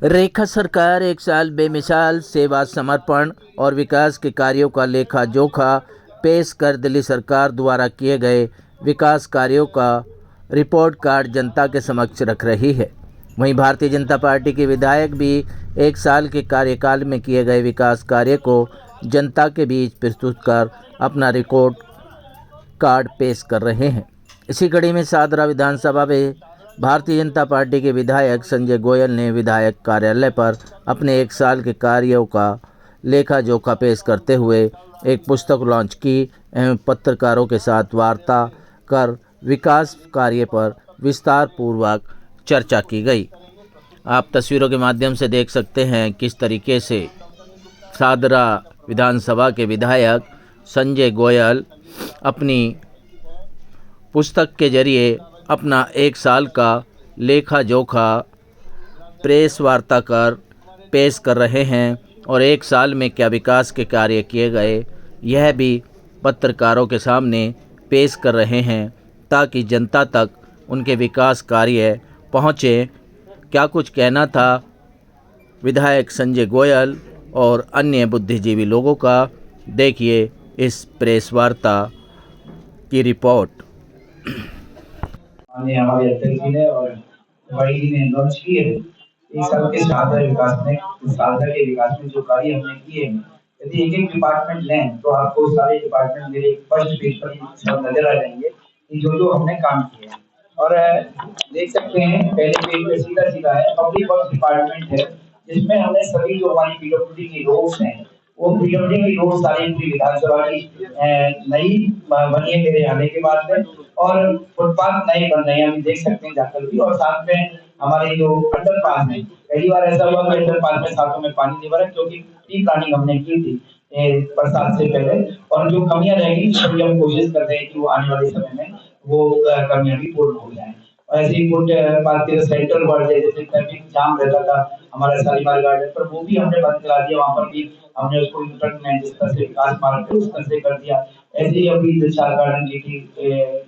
रेखा सरकार एक साल बेमिसाल सेवा, समर्पण और विकास के कार्यों का लेखा जोखा पेश कर दिल्ली सरकार द्वारा किए गए विकास कार्यों का रिपोर्ट कार्ड जनता के समक्ष रख रही है। वहीं भारतीय जनता पार्टी के विधायक भी एक साल के कार्यकाल में किए गए विकास कार्य को जनता के बीच प्रस्तुत कर अपना रिकॉर्ड कार्ड पेश कर रहे हैं। इसी कड़ी में सादरा विधानसभा में भारतीय जनता पार्टी के विधायक संजय गोयल ने विधायक कार्यालय पर अपने एक साल के कार्यों का लेखा जोखा पेश करते हुए एक पुस्तक लॉन्च की एवं पत्रकारों के साथ वार्ता कर विकास कार्य पर विस्तार पूर्वक चर्चा की गई। आप तस्वीरों के माध्यम से देख सकते हैं किस तरीके से सादरा विधानसभा के विधायक संजय गोयल अपनी पुस्तक के जरिए अपना एक साल का लेखा जोखा प्रेस वार्ता कर पेश कर रहे हैं और एक साल में क्या विकास के कार्य किए गए यह भी पत्रकारों के सामने पेश कर रहे हैं ताकि जनता तक उनके विकास कार्य पहुँचे। क्या कुछ कहना था विधायक संजय गोयल और अन्य बुद्धिजीवी लोगों का, देखिए इस प्रेस वार्ता की रिपोर्ट। हमारे अध्यक्ष जी ने और भाई जी ने लॉन्च किए हैं। एक साल के साल के विकास में जो कार्य हमने किए हैं, यदि एक एक डिपार्टमेंट लें तो आपको सारे डिपार्टमेंट मेरे फर्स्ट पेज पर सब नजर आ जाएंगे कि जो हमने काम किए हैं। और देख सकते हैं पहले पेज पे सीधा सीधा है पब्लिक वर्क डिपार्टमेंट है, जिसमें हमने सभी जो हमारी पीडब्ल्यूडी की रोड्स हैं वो पीडब्ल्यूडी की रोड सारी पूरी विधानसभा की नई बनी है मेरे आने के बाद में, और फुटपाथ नए बन रहे हैं, हम देख सकते हैं जाकर भी। और साथ में हमारे जो अंडरपास है, पहली बार ऐसा हुआ कि अंडरपास में साथों में पानी नहीं भरा क्योंकि प्री प्लानिंग हमने की थी बरसात से पहले, और जो कमियां रहेगी सभी हम कोशिश कर रहे हैं कि वो आने वाले समय में वो कमियां भी पूर्ण हो जाए। ऐसे ही कुछ बात करें सेंट्रल वर्ल्ड है, जैसे ट्रैफिक जाम रहता था हमारा शालीमार गार्डन पर, वो भी हमने बंद करा दिया, वहां पर भी हमने उसको जिस तरह से विकास मार्ग उस तरह से कर दिया। ऐसे ही अभी दिलशाद गार्डन जी की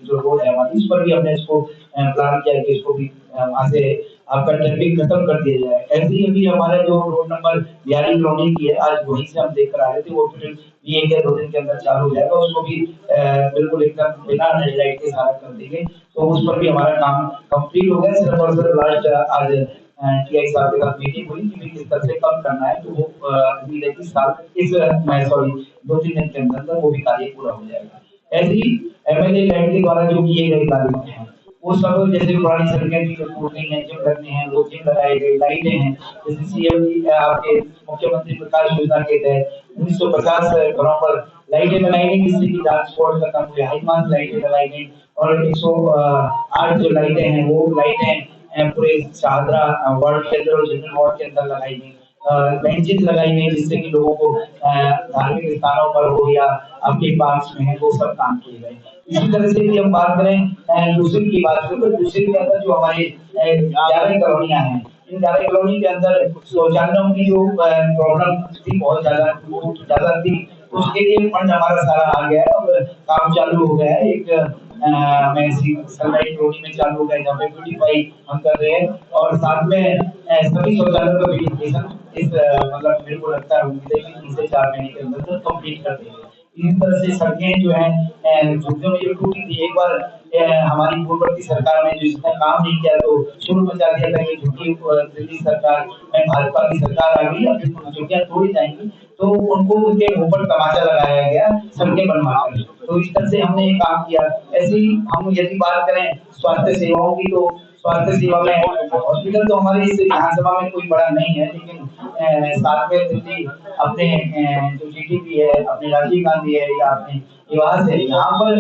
जो रोड है हमारी, उस पर भी हमने इसको प्लान किया कि इसको भी वहां से आपका ट्रैफिक खत्म कर दिया जाए। ऐसे ही अभी हमारा जो रोड नंबर 42 कॉलोनी की है, आज वहीं से हम देख कर आ रहे थे, वो फिर ये एक या दो दिन के अंदर चालू हो जाएगा, उसको भी बिल्कुल एकदम बिना लाइट के सारा कर देंगे, तो उस पर भी हमारा काम कंप्लीट हो गया। सिर्फ और सिर्फ लास्ट आज टीआई साहब के साथ मीटिंग हुई कि किस तरह से कम करना है, तो वो उम्मीद है कि सॉरी 2-3 दिन के अंदर वो भी कार्य पूरा हो जाएगा। ऐसे ही एमएलए लैंड के द्वारा जो किए गए कार्य हैं वो सब, जैसे पुरानी सड़कें की रोडिंग है, जिम करने हैं, वो जिम लगाए गए, लाइटें हैं, जैसे सीएम आपके मुख्यमंत्री प्रकाश योजना के तहत 1950 घरों पर लाइटें लगाई गई, जिससे कि ट्रांसपोर्ट का कम हुआ, हाईमांस लाइटें लगाई गई, और 108 जो लाइटें हैं वो लाइटें पूरे शाहदरा वार्ड के अंदर और जनरल वार्ड के अंदर लगाई गई, बेंचेस लगाई गई, जिससे कि लोगों को धार्मिक स्थानों पर हो या आपके पार्क्स में है वो सब काम किए गए। इसी तरह से यदि हम बात करें दूसरे की बात करें तो दूसरे के अंदर जो हमारे 11 कॉलोनियां हैं, इन 11 कॉलोनी के अंदर शौचालयों की जो प्रॉब्लम थी बहुत ज्यादा थी, उसके लिए फंड हमारा सारा आ गया है और काम चालू हो गया है। एक मैं सनलाइट कॉलोनी में चालू हो गया जहाँ पे ब्यूटीफाई हम कर रहे हैं, और साथ में सभी शौचालयों का ब्यूटिफिकेशन इस मतलब मेरे को लगता है उम्मीद है कि 3 से 4 महीने के अंदर कंप्लीट कर देंगे। इस तरह से सड़कें जो है झुग्गियों में जो टूटी थी, एक बार हमारी पूर्ववर्ती सरकार ने जो इसका काम नहीं किया तो शुरू मचा दिया था कि झुग्गी दिल्ली सरकार में भाजपा की सरकार आ गई, अब झुग्गियां तोड़ी जाएंगी, तो उनको उनके ऊपर तमाचा लगाया गया सड़कें बनवाकर। तो इस तरह से हमने ये काम किया। ऐसे ही हम यदि बात करें स्वास्थ्य सेवाओं की, तो स्वास्थ्य सेवा में हॉस्पिटल तो हमारे इस विधानसभा में कोई बड़ा नहीं है, लेकिन साथ में दिल्ली अपने जो जीटीपी है, अपने राजीव गांधी है या अपने निवास है, यहाँ पर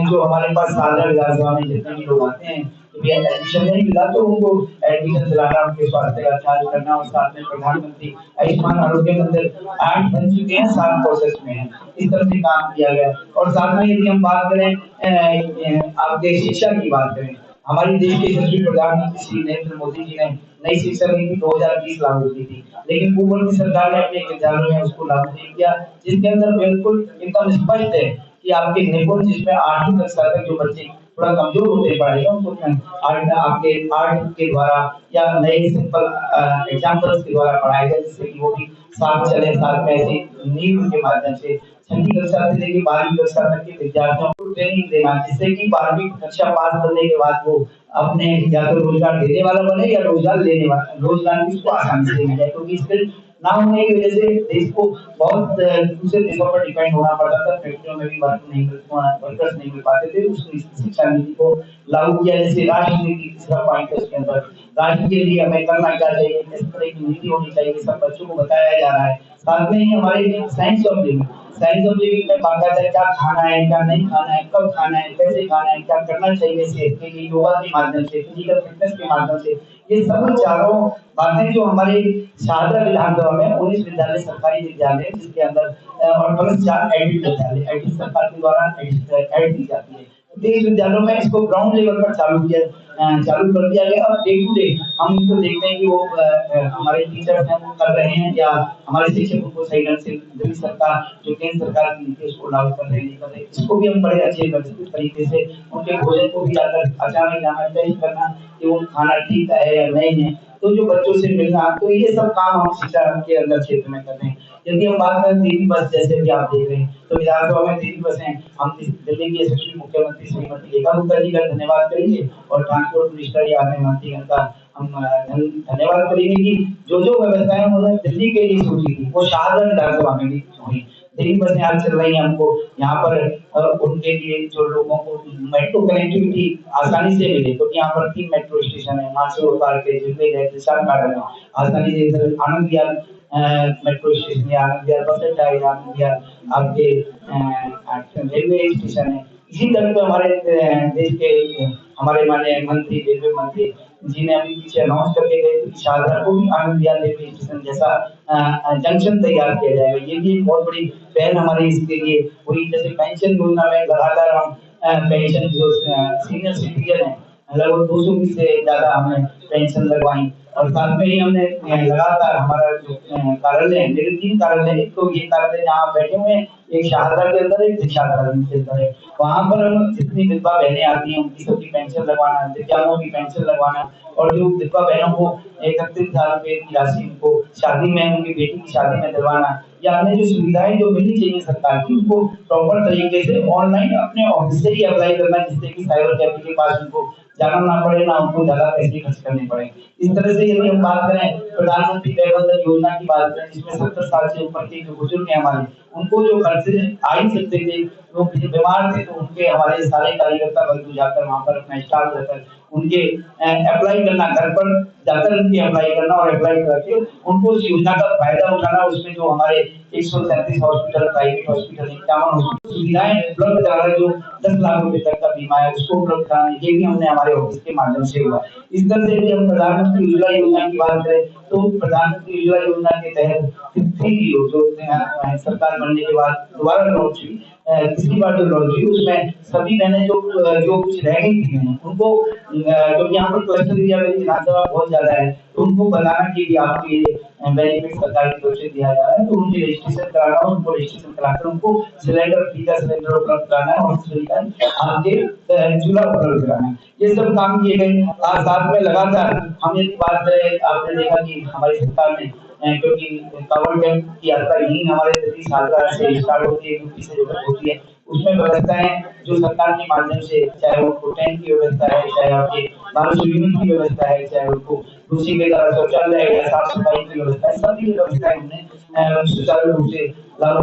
जो हमारे पास सादरा विधानसभा में जितने भी लोग आते हैं एडमिशन नहीं मिला तो उनको एडमिशन दिलाना, उनके स्वास्थ्य का ख्याल करना, और साथ में प्रधानमंत्री आयुष्मान आरोग्य मंदिर 8 बन चुके हैं, 7 प्रोसेस में है, इस तरह से काम किया गया। और साथ में यदि हम बात करें आपके शिक्षा की बात करें, हमारी देश के यशस्वी प्रधानमंत्री श्री नरेंद्र मोदी जी ने नई शिक्षा नीति 2020 लागू की थी, लेकिन पूर्ववर्ती सरकार ने अपने विद्यालयों में उसको लागू नहीं किया, जिसके अंदर बिल्कुल एकदम स्पष्ट है कि आपके निपुण जिसमें 8वीं कक्षा तक जो बच्चे थोड़ा कमजोर होते पढ़ाई में, उनको आर्ट आपके आर्ट के द्वारा या नए सिंपल एग्जाम्पल्स के द्वारा पढ़ाया जाए, जिससे कि वो भी साथ चले, साथ में ऐसे नींव के माध्यम से 6वीं कक्षा से लेकर 12वीं कक्षा तक के विद्यार्थियों को ट्रेनिंग देना, जिससे कि 12वीं कक्षा पास करने के बाद वो अपने या तो रोजगार देने वाला बने या रोजगार लेने वाला, रोजगार भी उसको आसानी से मिल जाए, क्योंकि स्किल ना होने की वजह से देश को बहुत दूसरे देशों पर डिपेंड होना पड़ता था। फैक्ट्रियों में भी वर्कर्स नहीं मिल पाते थे। उस शिक्षा नीति को लागू किया, जैसे राष्ट्र नीति तीसरा पॉइंट है उसके अंदर राष्ट्र के लिए हमें करना क्या चाहिए, किस तरह की नीति होनी चाहिए, सब बच्चों को बताया जा रहा है। साथ में ही हमारे साइंस ऑफ लिविंग में बाकायदा क्या खाना है, क्या नहीं खाना है, कब खाना है, कैसे खाना है, क्या करना चाहिए सेहत के लिए, योगा के माध्यम से, फिजिकल फिटनेस के माध्यम से, ये सब चारों बातें जो हमारे शारदा विधानसभा में 19 विद्यालय सरकारी विद्यालय जिसके अंदर और प्लस 4 एडिट विद्यालय एडिट सरकार के द्वारा एड दी जाती है। तेईस विद्यालयों में इसको ग्राउंड लेवल पर चालू कर दिया गया और डे टू डे हम इनको देखते हैं कि वो हमारे टीचर्स हैं वो कर रहे हैं, या हमारे शिक्षक उनको सही ढंग से दिल्ली सरकार जो केंद्र सरकार की नीति उसको लागू कर रहे हैं, इसको भी हम बड़े अच्छे व्यवस्थित तरीके से उनके भोजन को भी अचानक जाना टेस्ट करना कि वो खाना ठीक है या नहीं है, तो जो बच्चों से मिलना, तो ये सब काम हम शिक्षा के अंदर क्षेत्र में कर रहे हैं। यदि हम बात करें दिल्ली बस, जैसे कि आप देख रहे हैं, तो विधानसभा में दिल्ली बस है, हम दिल्ली के यशस्वी मुख्यमंत्री श्रीमती रेखा गुप्ता जी का धन्यवाद करेंगे और ट्रांसपोर्ट मिनिस्टर या अन्य मंत्रीगण का हम धन्यवाद करेंगे कि जो व्यवस्थाएं उन्होंने दिल्ली के लिए सोची थी वो शाहजहां विधानसभा में भी हुई। दिल्ली बसें आज चल रही हैं, हमको यहाँ पर उनके लिए जो लोगों को मेट्रो कनेक्टिविटी आसानी से मिले, क्योंकि यहाँ पर 3 मेट्रो स्टेशन है, मानसरोवर पार्क है, जिसमें है विशाल गार्डन है, आसानी से इधर आनंद विहार मेट्रो स्टेशन है, आनंद विहार बस अड्डा है, आनंद विहार आपके रेलवे स्टेशन है। इसी तरह पे हमारे देश के हमारे माननीय मंत्री रेलवे मंत्री जी ने अभी पीछे अनाउंस करके गए कि शाहजहां को भी आनंद विहार रेलवे स्टेशन जैसा जंक्शन तैयार किया जाएगा। ये भी एक बहुत बड़ी पहल हमारे इसके लिए हुई। जैसे पेंशन योजना में लगातार हम पेंशन जो सीनियर सिटीजन है लगभग 200 से ज्यादा हमने पेंशन लगवाई, और साथ में ही हमने लगातार हमारा जो कार्यालय है, मेरे 3 कार्यालय है, तो ये कार्यालय जहाँ बैठे हुए हैं, एक शारदा के अंदर, एक दीक्षा कार्यालय के अंदर है, वहाँ पर हम जितनी विधवा बहनें आती हैं उनकी सबकी पेंशन लगवाना, दिव्यांगों की पेंशन लगवाना, और जो विधवा बहनों को 31,000 रुपए की राशि उनको शादी में, उनकी बेटी की शादी में दिलवाना, या अन्य जो सुविधाएं जो मिलनी चाहिए सरकार की उनको प्रॉपर तरीके से ऑनलाइन अपने ऑफिस से ही अप्लाई करना, जिससे कि साइबर कैफे के पास उनको जाना ना पड़े, ना उनको ज्यादा पैसे खर्च करने पड़े। इस तरह से यदि हम बात करें प्रधानमंत्री वय वंदन योजना की बात करें, जिसमें 70 साल से ऊपर के जो बुजुर्ग हैं हमारे, उनको जो खर्च आ ही सकते थे, वो बीमार थे, तो उनके हमारे सारे कार्यकर्ता बंधु जाकर वहां पर अपना स्टाफ रहकर उनके अप्लाई करना, घर पर जाकर उनके अप्लाई करना और अप्लाई करके उनको उस योजना का फायदा उठाना। उसमें जो हमारे 137 हॉस्पिटल, प्राइवेट हॉस्पिटल, 51 सुविधाएं उपलब्ध कराना, जो 10 लाख रुपए तक का बीमा है उसको उपलब्ध कराना, ये भी हमने हमारे ऑफिस के माध्यम से हुआ। इस तरह से यदि हम प्रधानमंत्री उज्ज्वला योजना की बात करें, तो प्रधानमंत्री उज्ज्वला योजना के तहत 3 जो सरकार बनने के बाद दोबारा लॉन्च हुई, पिछली बार जो लॉन्च हुई, उसमें सभी बहनें जो कुछ रह गई थी उनको, क्योंकि यहाँ पर क्लस्टर एरिया में विधानसभा बहुत ज्यादा है, तो उनको बताना कि आपके बेनिफिट सरकार की तरफ से दिया जा रहा है, तो उनकी रजिस्ट्रेशन कराना, उनको रजिस्ट्रेशन कराकर उनको सिलेंडर, फ्री का सिलेंडर उपलब्ध कराना है, और आपके चूल्हा उपलब्ध कराना है। ये सब काम किए गए। साथ में लगातार हम यदि बात करें, आपने देखा कि हमारी सरकार ने, क्योंकि कांवड़ कैंप की यात्रा यही हमारे दिल्ली शारदा से स्टार्ट होती है, यूपी से जो होती है, उसमें व्यवस्थाएं जो सरकार के माध्यम से, चाहे वो टेंट की व्यवस्था है, चाहे आपके 1200 यूनिट की व्यवस्था है, चाहे उनको दूसरी के द्वारा शौचालय या साफ सफाई की व्यवस्था है, सभी व्यवस्थाएं हमने सुचारू रूप से लागू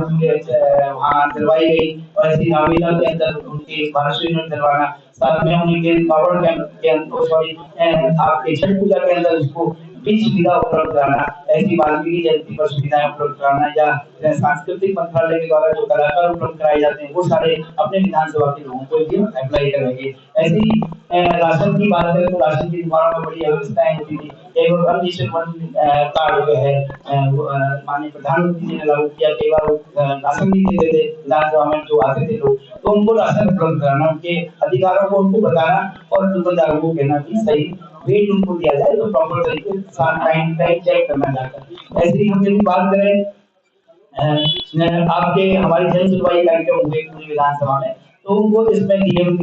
वहाँ दिलवाई गई। और ऐसी नामीना के अंदर उनके 1200 यूनिट दिलवाना, साथ में उनके पावर कैंप के अंदर, सॉरी आपके छठ पूजा के अंदर उसको भी सुविधा उपलब्ध कराना, ऐसी वाल्मीकि जयंती पर सुविधाएं उपलब्ध कराना, या सांस्कृतिक मंत्रालय के द्वारा जो कलाकार उपलब्ध कराए जाते हैं वो सारे अपने विधानसभा के लोगों को भी अप्लाई करेंगे। ऐसी राशन की बात करें तो राशन की दुकानों में बड़ी व्यवस्थाएं होती थी। कई बार कार्ड जो है माननीय प्रधानमंत्री जी ने लागू किया, कई बार राशन भी देते थे विधानसभा में जो आते थे लोग, तो उनको राशन उपलब्ध कराना, उनके अधिकारों को उनको बताना, और दुकानदारों को कहना कि सही वेट उनको दिया जाए, तो प्रॉपर तरीके से साथ टाइम चेक करना जाकर। ऐसे ही हम यदि बात करें आपके हमारी जन सुनवाई कार्यक्रम हुए पूरी विधानसभा में, तो उनको इसमें डीएम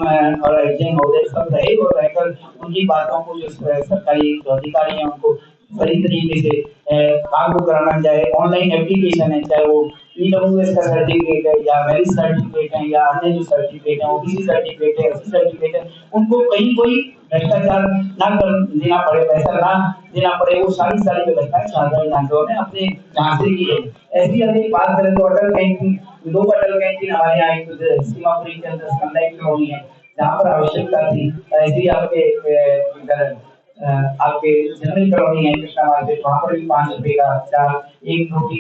और एसडीएम महोदय सब रहे और रहकर उनकी बातों को जो सरकारी जो अधिकारी हैं उनको सही तरीके से लागू कराना, चाहे ऑनलाइन एप्लीकेशन है, चाहे वो ईडब्ल्यूएस का सर्टिफिकेट है या मैरिज सर्टिफिकेट है या अन्य जो सर्टिफिकेट है, ओबीसी सर्टिफिकेट है, एससी सर्टिफिकेट है, उनको कहीं कोई भ्रष्टाचार ना कर देना पड़े, पैसा ना देना पड़े, वो सारी व्यवस्थाएं शाहजहां विधानसभा में अपने यहाँ से की है। ऐसी अगर एक बात करें तो अटल कैंटीन, दो अटल कैंटीन हमारे यहाँ एक सीमापुरी के अंदर सनलाइट कॉलोनी है, जहाँ पर आवश्यकता थी, ऐसे ही आपके जनरल कॉलोनी है कृष्णा मार्केट, वहाँ पर भी 5 रुपए का एक रोटी,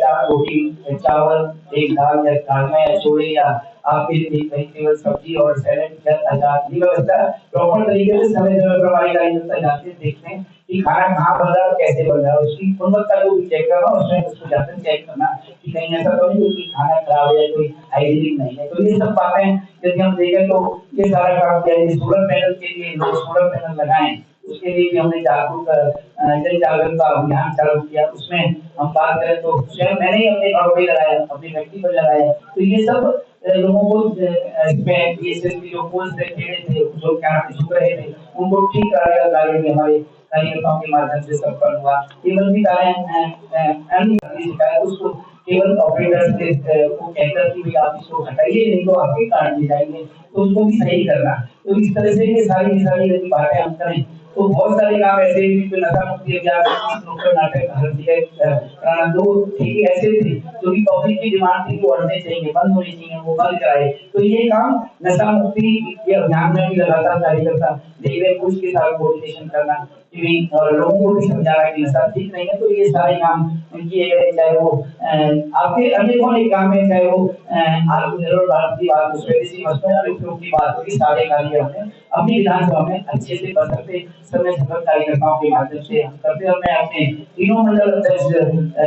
4 रोटी चावल, एक दाल या राजमा या छोले या आपके वेजिटेबल सब्जी और सैलेड की व्यवस्था प्रॉपर तरीके से समय समय पर हमारी कार्यकर्ता जाते हैं, देखते हैं कि खाना कहाँ बन रहा है और कैसे बन रहा है, उसकी गुणवत्ता को भी चेक करना और उसमें उसको जाकर चेक करना कि कहीं ऐसा तो नहीं कि खाना खराब है या कोई हाइजीनिक नहीं है। तो ये सब बातें यदि हम देखें तो ये सारा काम किया है। सोलर पैनल के लिए लोग सोलर पैनल लगाएं, उसके लिए भी हमने जन जागरूकता अभियान चालू किया। उसमें हम बात करें तो स्वयं मैंने ही अपने घरों पे लगाया, अपनी फैक्ट्री पर लगाया। तो ये सब लोगों को इसमें ये जो पोल्स टेढ़े थे, जो क्या झुक रहे थे, उनको ठीक कराया कार्य भी हमारे कार्यकर्ताओं के माध्यम से संपन्न हुआ। केवल भी शिकायत उसको केवल ऑपरेटर्स के को कहकर कि भाई आप इसको हटाइए, नहीं तो आपके कार्ड ले जाएंगे, तो उसको भी सही करना। तो इस तरह से ये सारी यदि बातें हम करें तो बहुत सारे काम ऐसे भी नशा मुक्ति अभियान नुक्कड़ नाटक कराना, दो ठीक ऐसे थे जो कि पब्लिक की डिमांड थी, वो हटने चाहिए, बंद होनी चाहिए, वो बंद कराए। तो ये काम नशा मुक्ति के अभियान में भी लगातार कार्यकर्ता देख रहे, कुछ के साथ कोऑर्डिनेशन करना और लोगों को भी समझाना कि नशा ठीक नहीं है। तो ये सारे काम किए गए, चाहे वो आपके अनेकों अनेक काम है, चाहे वो आत्मनिर्भर भारत की बात हो, स्वदेशी वस्तुओं की बात हो, ये सारे कार्य हमने अपनी विधानसभा में अच्छे से कर सकते समय सफल कार्यकर्ताओं के माध्यम से हम करते। और मैं अपने तीनों मंडल अध्यक्ष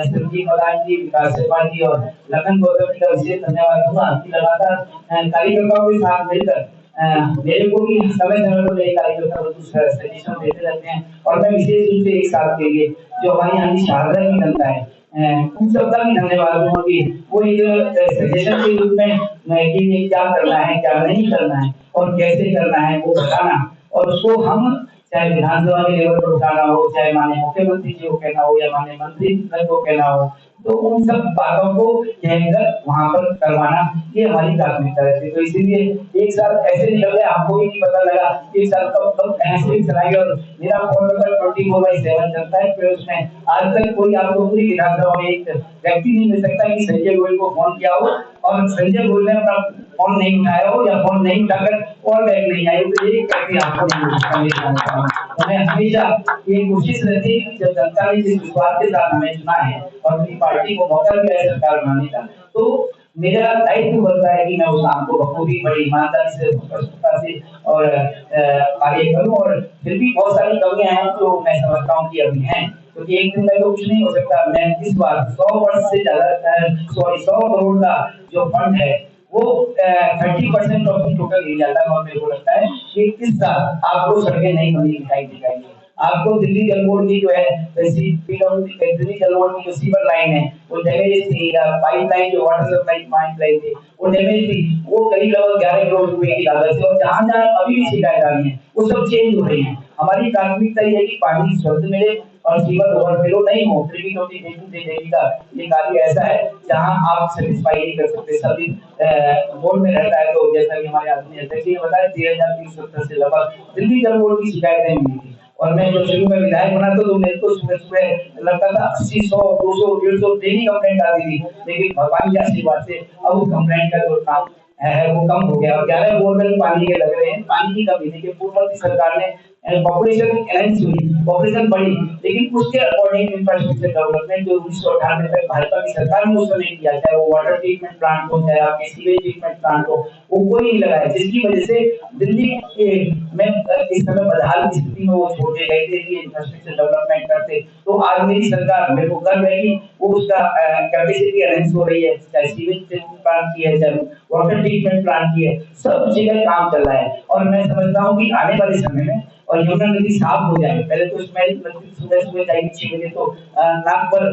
संजीव मदान जी, विकास शर्मा जी और लखन गौतम जी का विशेष धन्यवाद दूंगा कि लगातार कार्यकर्ताओं के साथ मिलकर मेरे को भी समय पर मेरे कार्यकर्ता सजेशन देते रहते हैं। और मैं विशेष रूप से एक साल के लिए जो हमारी यहाँ की शारदा की जनता है उन सबका भी धन्यवाद दूंगा कि वो एक सजेशन के रूप में कि क्या करना है, क्या नहीं करना है और कैसे करना है वो बताना, और उसको हम चाहे विधानसभा के लेवल पर उठाना हो, चाहे माननीय मुख्यमंत्री जी को कहना हो या माननीय मंत्री को कहना हो, तो उन सब बातों को कहकर वहां पर करवाना, ये हमारी प्राथमिकता रहती है। तो इसीलिए एक साल ऐसे निकल गया, आपको भी नहीं पता लगा एक साल कब ऐसे ही चला गया। और मेरा फोन नंबर 24/7 चलता है, फिर उसमें आज तक कोई आपको पूरी विधानसभा में एक व्यक्ति नहीं मिल सकता कि संजय गोयल को फोन किया हो और संजय गोयल ने अपना फोन नहीं उठाया हो या फोन नहीं उठाकर कॉल बैक नहीं आई हो, तो ये व्यक्ति आपको नहीं मिल सकता। हमें हमेशा ये कोशिश रहती है कि जब जनता ने जिस विश्वास के साथ हमें चुना है और अपनी पार्टी को मौका दिया है सरकार बनाने का, तो मेरा दायित्व बनता है कि मैं उस काम को बखूबी बड़ी ईमानदारी से, स्पष्टता से और कार्य करूं। और फिर भी बहुत सारी कमियां हैं जो मैं समझता हूँ कि अभी हैं, क्योंकि एक दिन में तो कुछ नहीं हो सकता। मैं इस बार 100 वर्ष से ज्यादा 100 करोड़ का जो फंड है वो 30% ऑफ द टोटल एरिया था, और मेरे को लगता है कि इस साल आपको सड़कें नहीं बनी दिखाई दी जाएंगी। आपको दिल्ली जल बोर्ड की जो है दिल्ली जल बोर्ड की जो सीवर लाइन है वो डैमेज थी, पाइपलाइन जो वाटर सप्लाई पाइपलाइन थी वो डैमेज थी, वो करीब लगभग 11 करोड़ रुपए की लागत से, और जहां जहां अभी भी शिकायत आ रही है वो सब चेंज हो रही है। हमारी प्राथमिकता ये है कि पानी स्वच्छ मिले और सीवर ओवरफ्लो नहीं हो। देवी का ये कार्य ऐसा है जहां आप सेटिस्फाई नहीं कर सकते, सभी बोर्ड में रहता है। तो जैसा कि हमारे आदमी अध्यक्ष ने बताया 13,370 से लगभग दिल्ली जल बोर्ड की शिकायतें मिली थी। और मैं जो शुरू में विधायक बना तो मेरे को सुबह सुबह लगता था 80, 100, 200, 150 डेली कंप्लेंट आती थी, लेकिन भगवान की आशीर्वाद से अब उस कंप्लेंट का जो काम है वो कम हो गया और 11 बोरवेल पानी के लग रहे हैं। पानी की कमी देखिए, पूर्ववर्ती सरकार ने पॉपुलेशन एनहांस हुई, पॉपुलेशन बढ़ी, लेकिन उसके अकॉर्डिंग इंफ्रास्ट्रक्चर डेवलपमेंट जो 1998 तक भाजपा की सरकार ने उस समय किया, चाहे वो वाटर ट्रीटमेंट प्लांट हो, चाहे आपके सीवेज ट्रीटमेंट प्लांट हो, वो कोई नहीं लगाया, जिसकी वजह से दिल्ली में इस समय बदहाल की स्थिति में वो छोड़े गए थे कि इंफ्रास्ट्रक्चर डेवलपमेंट करते। तो आज मेरी सरकार, मेरे को गर्व है कि वो उसका कैपेसिटी एनहांस हो रही है, चाहे सीवेज ट्रीटमेंट प्लांट की है, चाहे वाटर ट्रीटमेंट प्लांट की है, सब जगह काम चल रहा है। और मैं समझता हूँ कि आने वाले समय में और यमुना नदी साफ हो जाए, पहले तो स्मेल सुबह सुबह जाएगी 6 बजे तो नाक पर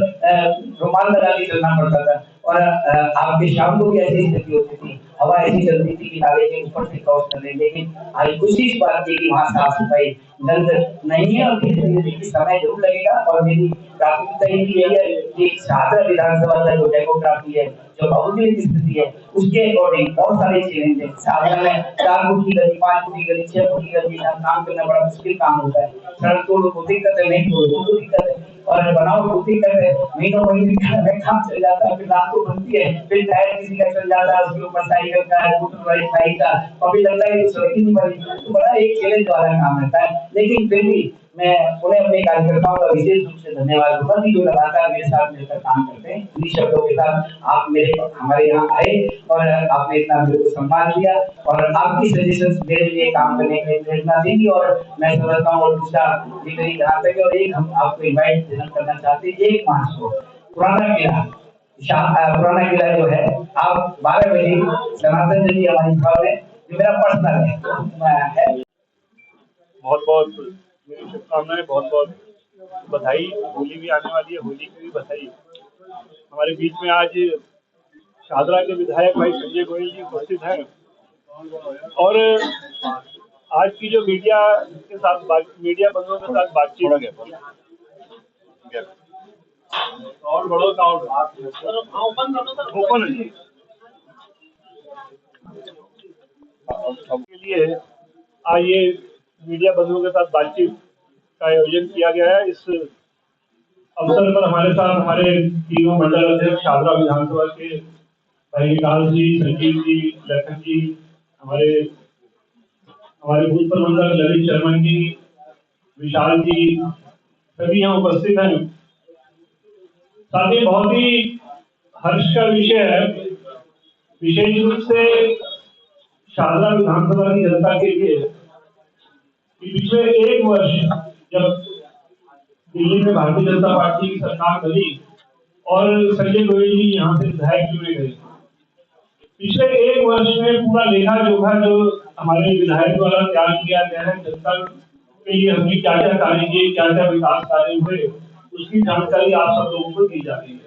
रुमाल लगा के चलना पड़ता था और आपके शाम को भी ऐसी स्थिति होती थी, हवा ऐसी चलती थी कि नाले के ऊपर से क्रॉस कर रहे, लेकिन आज खुशी इस बात की कि वहाँ साफ सफाई जल्द नहीं है और धीरे धीरे समय जरूर लगेगा। और मेरी प्राथमिकता यही है कि शाहदरा विधानसभा का जो डेमोग्राफी है, जो भौगोलिक स्थिति है, उसके अकॉर्डिंग बहुत सारे चैलेंज है। शाहदरा में 4 फुट की गली, 5 फुट की गली, 6 फुट की गली काम करना बड़ा मुश्किल काम होता है। सड़क तोड़ो तो दिक्कत है, नहीं तोड़ो तो दिक्कत है, और बनाओ तो दिक्कत है। महीनों महीने काम चल जाता है, फिर रात को बनती है, फिर टायर किसी का चल जाता है, उसके ऊपर साइकिल का, मोटरसाइकिल बाइक का, कभी लगता है कि सड़क ही नहीं बनी। तो बड़ा एक चैलेंज वाला काम रहता है, लेकिन फिर भी मैं उन्हें अपने कार्यकर्ताओं का विशेष रूप से धन्यवाद दूंगा कि जो लगातार मेरे साथ मिलकर काम करते हैं। इन्हीं शब्दों के साथ आप हमारे यहाँ आए और आपने इतना मेरे को सम्मान दिया, और आपकी सजेशन मेरे लिए काम करने के लिए प्रेरणा देगी। और मैं समझता हूँ, और दूसरा मेरी जहाँ तक है, और एक हम आपको इन्वाइट करना चाहते हैं 1 मार्च को पुराना किला, पुराना किला जो है, आप 12 बजे सनातन जी हमारी सभा में, जो मेरा पर्सनल है। बहुत बहुत मेरी शुभकामनाएं, बहुत बहुत बधाई। होली भी आने वाली है, होली की भी बधाई। हमारे बीच में आज शाहदरा के विधायक भाई संजय गोयल जी उपस्थित हैं, और आज की जो मीडिया बंधुओं के साथ बातचीत और बड़ों का ओपन है के लिए आज ये मीडिया बंधुओं के साथ बातचीत का आयोजन किया गया है। इस अवसर पर हमारे साथ हमारे तीनों मंडल अध्यक्ष शाहदरा विधानसभा के भाई विकास जी, संजीव जी, लखन जी, हमारे भूत प्रबंधक ललित शर्मा जी, विशाल जी, सभी यहाँ उपस्थित हैं। साथ ही बहुत ही हर्ष का विषय है, विशेष रूप से शाहदरा विधानसभा की जनता के लिए, कि पिछले 1 वर्ष जब दिल्ली में भारतीय जनता पार्टी की सरकार बनी और संजय गोयल जी यहाँ से विधायक चुने गए, पिछले 1 वर्ष में पूरा लेखा जोखा जो हमारे विधायक द्वारा तैयार किया गया है, जनता के लिए हमने क्या क्या कार्य किए, क्या क्या विकास कार्य हुए, उसकी जानकारी आप सब लोगों को दी जा रही है।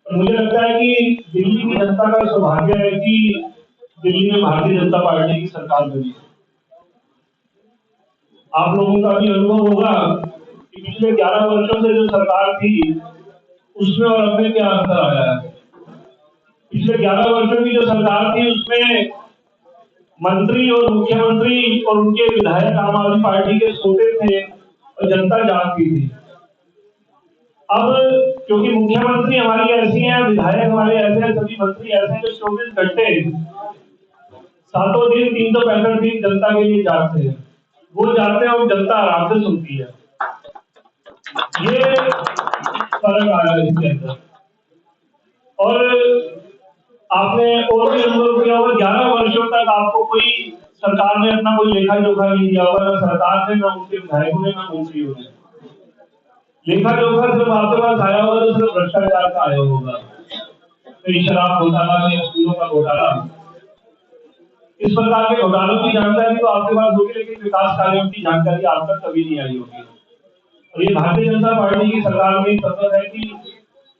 और मुझे लगता है कि दिल्ली की जनता का सौभाग्य है कि दिल्ली में भारतीय जनता पार्टी की सरकार बनी है। आप लोगों का भी अनुभव होगा कि पिछले 11 वर्षों से जो सरकार थी, उसमें और अब में क्या अंतर आया है। पिछले 11 वर्षों की जो सरकार थी, उसमें मंत्री और मुख्यमंत्री और उनके विधायक आम आदमी पार्टी के सोते थे और जनता जागती थी। अब क्योंकि मुख्यमंत्री हमारी ऐसी हैं, विधायक हमारे ऐसे हैं, सभी मंत्री ऐसे हैं जो 24 घंटे 7 दिन 365 दिन जनता के लिए जागते हैं। वो जागते हैं और जनता आराम से सुनती है। ये फर्क आ रहा है इसके अंदर। और आपने और भी अनुभव किया होगा, 11 वर्षों तक आपको कोई सरकार ने अपना कोई लेखा जोखा नहीं दिया होगा, ना सरकार ने, ना उनके विधायकों ने, ना मंत्रियों ने। लेखा जोखा सिर्फ आपके पास आया होगा तो सिर्फ भ्रष्टाचार का आया होगा, कहीं शराब घोटाला या स्कूलों का घोटाला, इस प्रकार के घोटालों की जानकारी तो आपके पास होगी, लेकिन विकास कार्यों की जानकारी आप तक कभी नहीं आई होगी। और ये भारतीय जनता पार्टी की सरकार में सफल है कि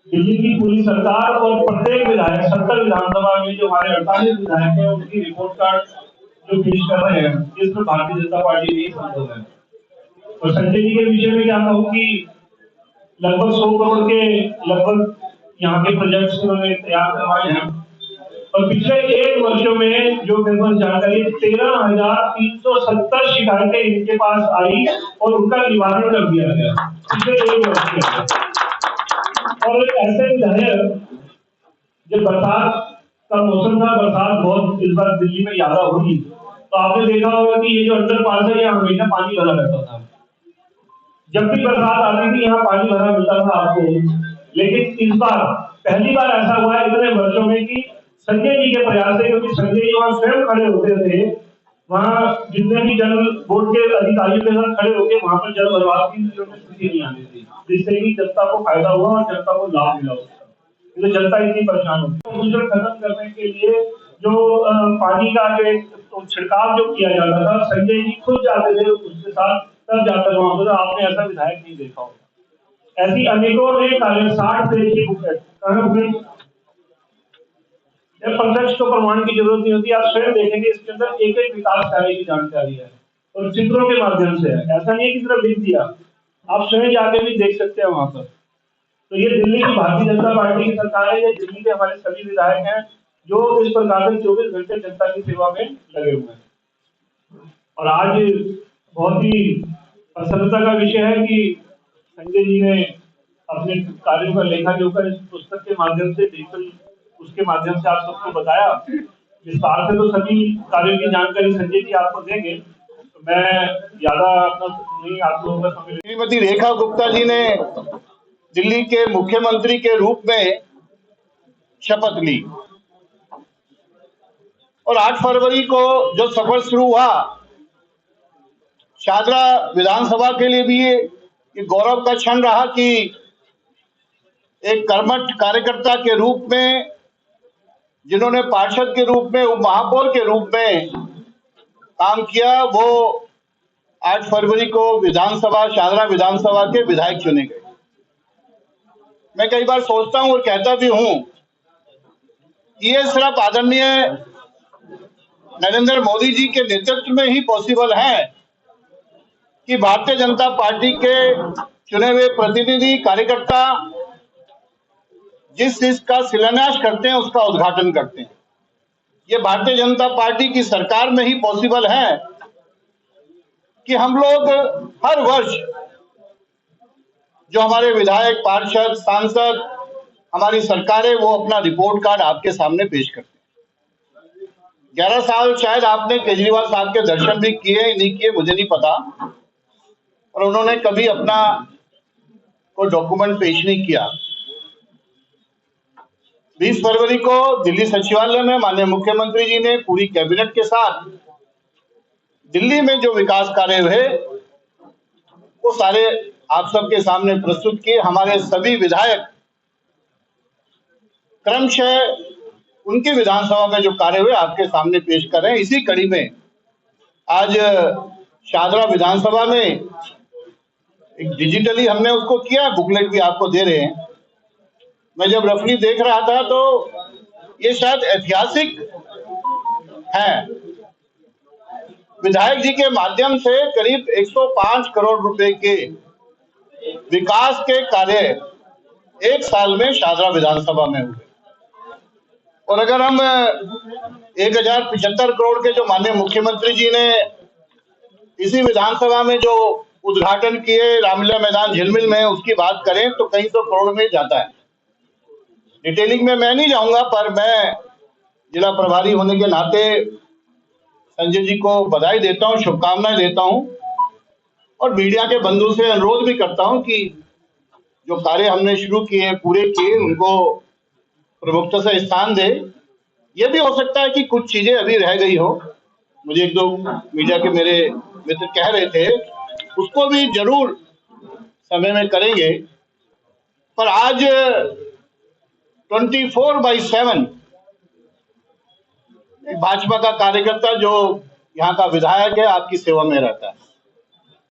दिल्ली की पूरी सरकार और प्रत्येक विधायक 70 विधानसभा में जो हमारे 48 विधायक हैं, उनकी रिपोर्ट कार्ड जो पेश कर रहे हैं, इसमें भारतीय जनता पार्टी नहीं संभव है। और संजय जी के विषय में क्या कहूँ कि लगभग 100 करोड़ के लगभग यहाँ के प्रोजेक्ट्स उन्होंने तैयार करवाए हैं। और पिछले 1 वर्षों में जो मेरे पास जानकारी, 13,370 शिकायतें इनके पास आई और उनका निवारण कर दिया गया पिछले 1 वर्ष के अंदर। और ऐसे विधायक, जब बरसात का मौसम था, बरसात बहुत इस बार दिल्ली में ज्यादा होगी, तो आपने देखा होगा कि ये जो अंडर पास है, यहाँ हमेशा पानी भरा रहता था। जब भी बरसात आती थी, यहाँ पानी भरा मिलता था आपको। लेकिन इस बार पहली बार ऐसा हुआ है इतने वर्षों में कि संजय जी के प्रयास से, क्योंकि संजय जी वहां स्वयं खड़े होते थे, वहां जितने भी जल बोर्ड के अधिकारियों के साथ खड़े होकर वहां पर जल भरवाव की स्थिति नहीं आती थी, जिससे कि जनता को फायदा हुआ और जनता को लाभ मिला उसका। तो जनता इतनी परेशान होती है। प्रदूषण खत्म करने के लिए जो पानी का जो एक छिड़काव जो किया जाता था, संजय जी खुद जाते थे उसके साथ, तब जाकर वहां पर। आपने ऐसा विधायक नहीं देखा होगा। ऐसी अनेकों ने कार्य 60 पेज की बुक है, प्रत्यक्ष तो प्रमाण की जरूरत नहीं होती, आप स्वयं देखेंगे इसके अंदर एक एक विकास कार्य की जानकारी है और चित्रों के माध्यम से है। ऐसा नहीं है कि सिर्फ लिख दिया, आप स्वयं जाके भी देख सकते हैं वहां पर। तो ये दिल्ली की भारतीय जनता पार्टी की सरकार है, ये दिल्ली के हमारे सभी विधायक हैं जो इस प्रकार से 24 घंटे जनता की सेवा में लगे हुए हैं। और आज बहुत ही प्रसन्नता का विषय है कि संजय जी ने अपने कार्यों का लेखा जोखा इस पुस्तक के माध्यम से, डिजिटल उसके माध्यम से आप सबको बताया विस्तार से। तो सभी कार्यों की जानकारी संजय जी आपको देंगे, तो मैं ज्यादा अपना नहीं, आप लोगों का समय। श्रीमती रेखा गुप्ता जी ने दिल्ली के मुख्यमंत्री के रूप में शपथ ली और 8 फरवरी को जो सफर शुरू हुआ, शाहदरा विधानसभा के लिए भी ये गौरव का क्षण रहा कि एक कर्मठ कार्यकर्ता के रूप में, जिन्होंने पार्षद के रूप में, उप महापौर के रूप में काम किया, वो 8 फरवरी को विधानसभा, शाहदरा विधानसभा के विधायक चुने गए। मैं कई बार सोचता हूं और कहता भी हूं कि ये सिर्फ आदरणीय नरेंद्र मोदी जी के नेतृत्व में ही पॉसिबल है कि भारतीय जनता पार्टी के चुने हुए प्रतिनिधि कार्यकर्ता जिस चीज का शिलान्यास करते हैं उसका उद्घाटन करते हैं। ये भारतीय जनता पार्टी की सरकार में ही पॉसिबल है कि हम लोग हर वर्ष जो हमारे विधायक, पार्षद, सांसद, हमारी सरकारें, वो अपना रिपोर्ट कार्ड आपके सामने पेश करते हैं। 11 साल शायद आपने केजरीवाल साहब के दर्शन भी किए नहीं किए मुझे नहीं पता, और उन्होंने कभी अपना कोई डॉक्यूमेंट पेश नहीं किया। 20 फरवरी को दिल्ली सचिवालय में माननीय मुख्यमंत्री जी ने पूरी कैबिनेट के साथ दिल्ली में जो विकास कार्य हुए वो सारे आप सबके सामने प्रस्तुत किए। हमारे सभी विधायक क्रमशः उनकी विधानसभा में जो कार्य हुए आपके सामने पेश कर रहे हैं। इसी कड़ी में आज शाहदरा विधानसभा में एक डिजिटली हमने उसको किया, बुकलेट भी आपको दे रहे हैं। मैं जब रफली देख रहा था तो ये शायद ऐतिहासिक है। विधायक जी के माध्यम से करीब 105 करोड़ रुपए के विकास के कार्य एक साल में शाहदरा विधानसभा में हुए। और अगर हम 1075 करोड़ के जो माननीय मुख्यमंत्री जी ने इसी विधानसभा में जो उद्घाटन किए रामलीला मैदान झिलमिल में, उसकी बात करें तो कई सौ करोड़ में जाता है। डिटेलिंग में मैं नहीं जाऊंगा, पर मैं जिला प्रभारी होने के नाते संजय जी को बधाई देता हूं, शुभकामनाएं देता हूं और मीडिया के बंधु से अनुरोध भी करता हूं कि जो कार्य हमने शुरू किए, पूरे किए, उनको प्रमुखता से स्थान दे। ये भी हो सकता है कि कुछ चीजें अभी रह गई हो, मुझे एक दो मीडिया के मेरे मित्र कह रहे थे, उसको भी जरूर समय में करेंगे। पर आज 24/7 भाजपा का कार्यकर्ता जो यहाँ का विधायक है आपकी सेवा में रहता है।